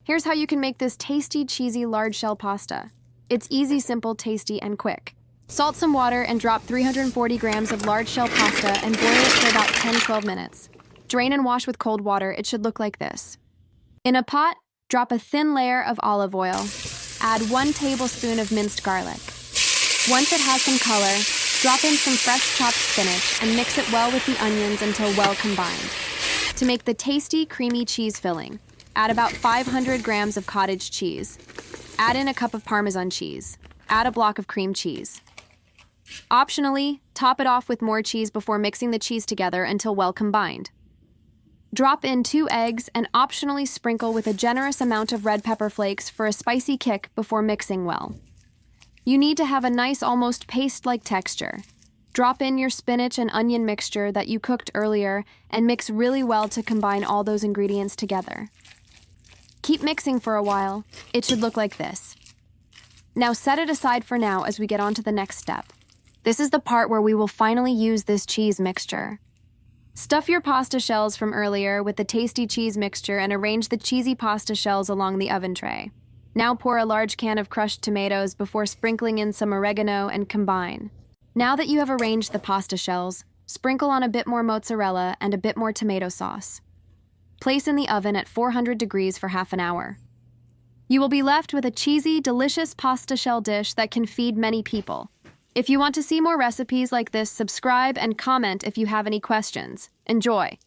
Here's how you can make this tasty, cheesy, large shell pasta. It's easy, simple, tasty, and quick. Salt some water and drop 340 grams of large shell pasta and boil it for about 10-12 minutes. Drain and wash with cold water. It should look like this. In a pot, drop a thin layer of olive oil. Add 1 tablespoon of minced garlic. Once it has some color, drop in some fresh chopped spinach and mix it well with the onions until well combined. To make the tasty, creamy cheese filling, add about 500 grams of cottage cheese. Add in a cup of parmesan cheese. Add a block of cream cheese. Optionally, top it off with more cheese before mixing the cheese together until well combined. Drop in 2 eggs and optionally sprinkle with a generous amount of red pepper flakes for a spicy kick before mixing well. You need to have a nice, almost paste-like texture. Drop in your spinach and onion mixture that you cooked earlier and mix really well to combine all those ingredients together. Keep mixing for a while. It should look like this. Now set it aside for now as we get on to the next step. This is the part where we will finally use this cheese mixture. Stuff your pasta shells from earlier with the tasty cheese mixture and arrange the cheesy pasta shells along the oven tray. Now pour a large can of crushed tomatoes before sprinkling in some oregano and combine. Now that you have arranged the pasta shells, sprinkle on a bit more mozzarella and a bit more tomato sauce. Place in the oven at 400 degrees for half an hour. You will be left with a cheesy, delicious pasta shell dish that can feed many people. If you want to see more recipes like this, subscribe and comment if you have any questions. Enjoy!